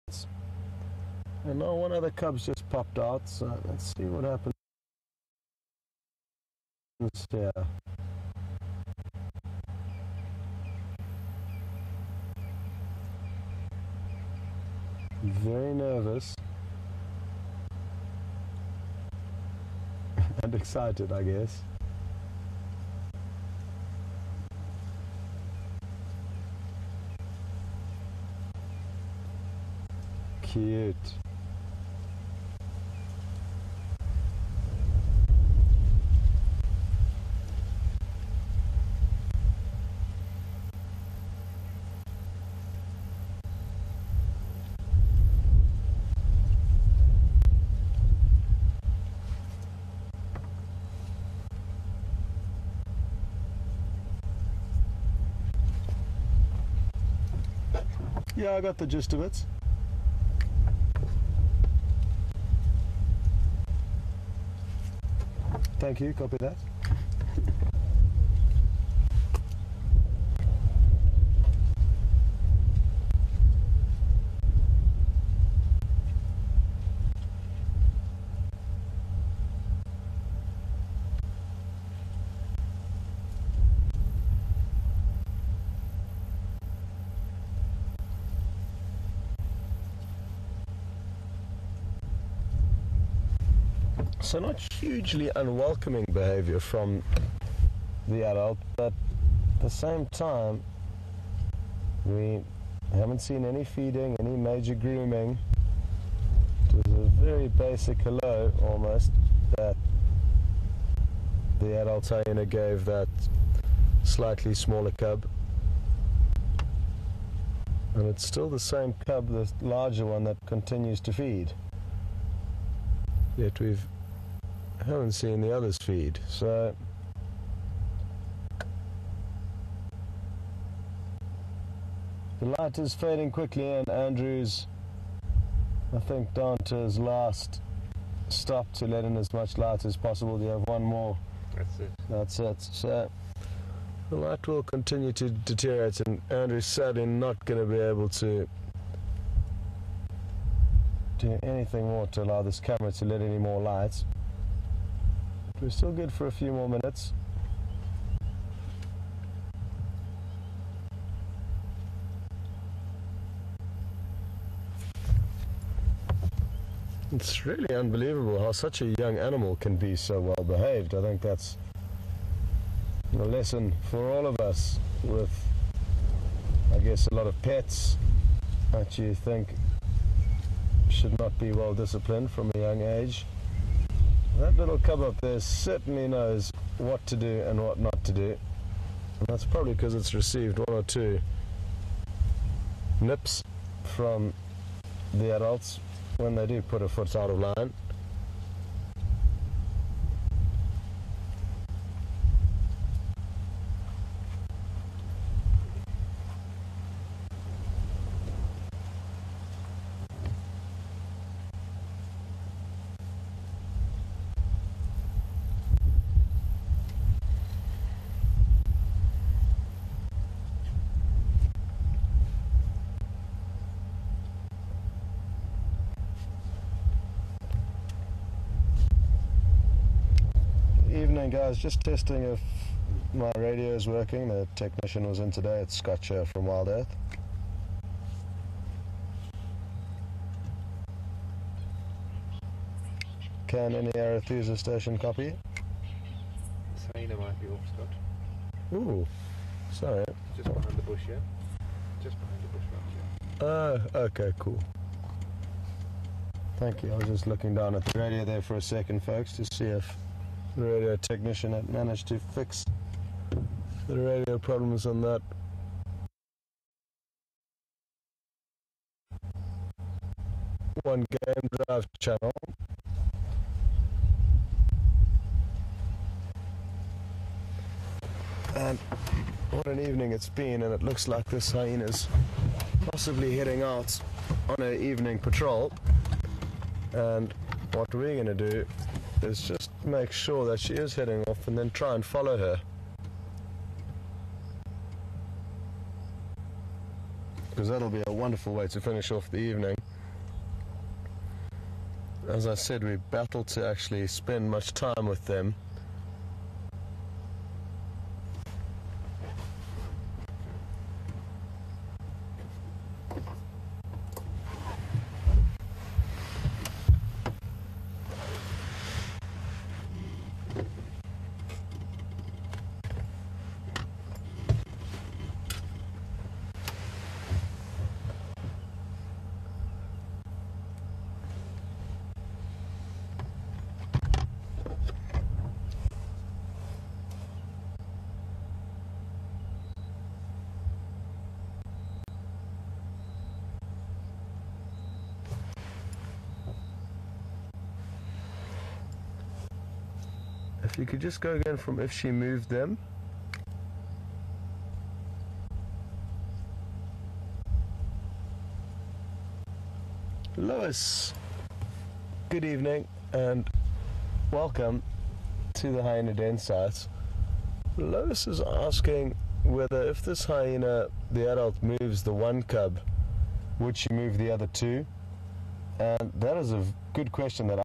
And now one other cub's just popped out, so let's see what happens here. Very nervous and excited, I guess. Cute. Yeah, I got the gist of it. Thank you, copy that. So not hugely unwelcoming behavior from the adult, but at the same time, we haven't seen any feeding, any major grooming. It was a very basic hello, almost, that the adult hyena gave that slightly smaller cub. And it's still the same cub, the larger one, that continues to feed. Yet we haven't seen the others feed, so the light is fading quickly, and Andrew's, I think, down to his last stop to let in as much light as possible. You have one more. That's it. That's it. So the light will continue to deteriorate, and Andrew's sadly not going to be able to do anything more to allow this camera to let any more light. But we're still good for a few more minutes. It's really unbelievable how such a young animal can be so well behaved. I think that's a lesson for all of us with, I guess, a lot of pets that you think should not be well disciplined from a young age. That little cub up there certainly knows what to do and what not to do, and that's probably because it's received one or two nips from the adults when they do put a foot out of line. Evening, guys, just testing if my radio is working. The technician was in today. It's Scott here from WildEarth. Can any Arethusa station copy? Hyena might be off, Scott. Ooh, sorry. Just behind the bush, yeah? Just behind the bush, right, yeah. Okay, cool. Thank you. I was just looking down at the radio there for a second, folks, to see if the radio technician had managed to fix the radio problems on that. One game drive channel. And what an evening it's been, and it looks like this hyena's possibly heading out on her evening patrol. And what we're going to do is just make sure that she is heading off and then try and follow her. Because that'll be a wonderful way to finish off the evening. as I said, we battle to actually spend much time with them. If you could just go again from if she moved them. Lois, good evening and welcome to the Hyena Den site. Lois is asking whether if this hyena, the adult, moves the one cub, would she move the other two? And that is a good question that I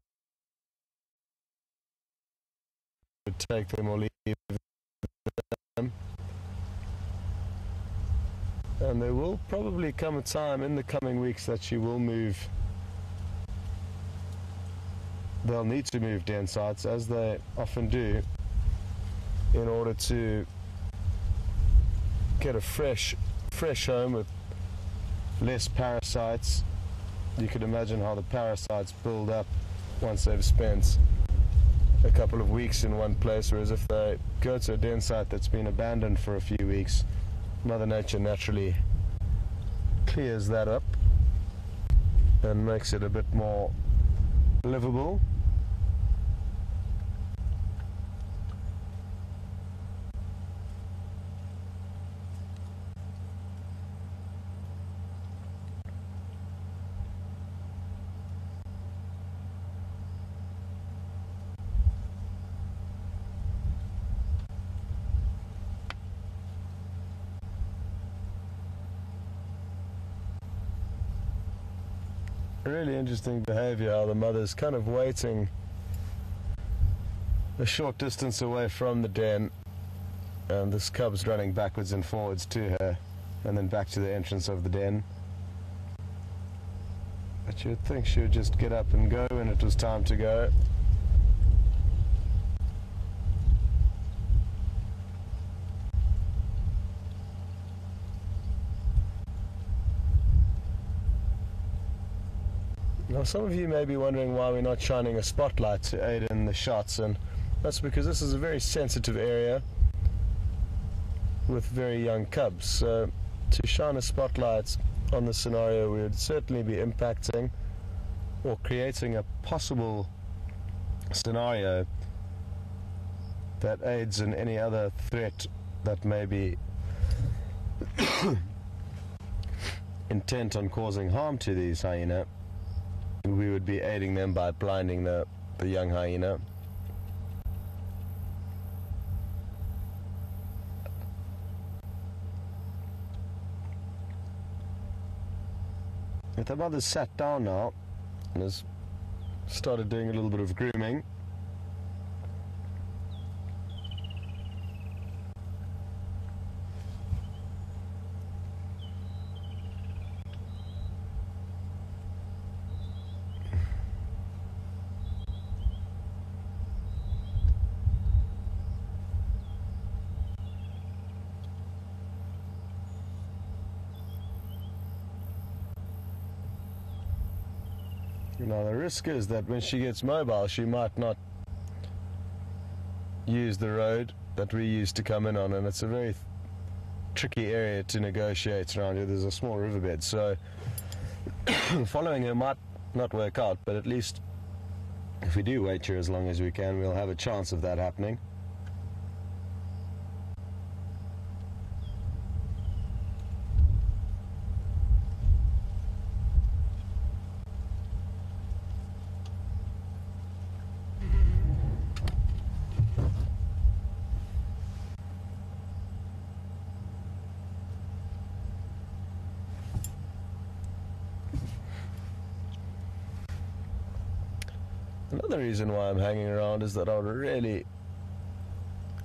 would take them or leave them. And there will probably come a time in the coming weeks that she will move. They'll need to move den sites, as they often do, in order to get a fresh home with less parasites. You could imagine how the parasites build up once they've spent a couple of weeks in one place, whereas if they go to a den site that's been abandoned for a few weeks, Mother Nature naturally clears that up and makes it a bit more livable. Really interesting behavior, how the mother's kind of waiting a short distance away from the den, and this cub's running backwards and forwards to her and then back to the entrance of the den. But you'd think she would just get up and go when it was time to go. Now, some of you may be wondering why we're not shining a spotlight to aid in the shots, and that's because this is a very sensitive area with very young cubs. So to shine a spotlight on the scenario, we would certainly be impacting or creating a possible scenario that aids in any other threat that may be intent on causing harm to these hyena. We would be aiding them by blinding the young hyena. The mother's sat down now and has started doing a little bit of grooming. Now the risk is that when she gets mobile, she might not use the road that we used to come in on, and it's a very tricky area to negotiate around here. There's a small riverbed, so following her might not work out, but at least if we do wait here as long as we can, we'll have a chance of that happening. Another reason why I'm hanging around is that I would really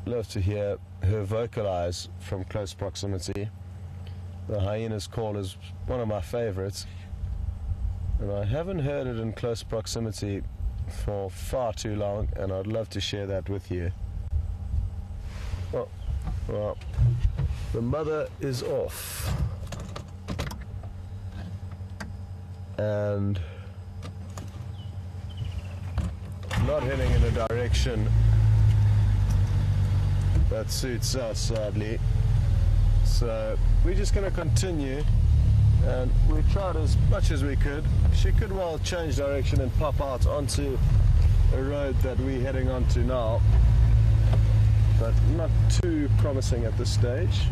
love to hear her vocalize from close proximity. The hyena's call is one of my favorites, and I haven't heard it in close proximity for far too long, and I'd love to share that with you. Oh, well, the mother is off, and not heading in a direction that suits us, sadly. So we're just going to continue, and we tried as much as we could. She could well change direction and pop out onto a road that we're heading onto now, but not too promising at this stage.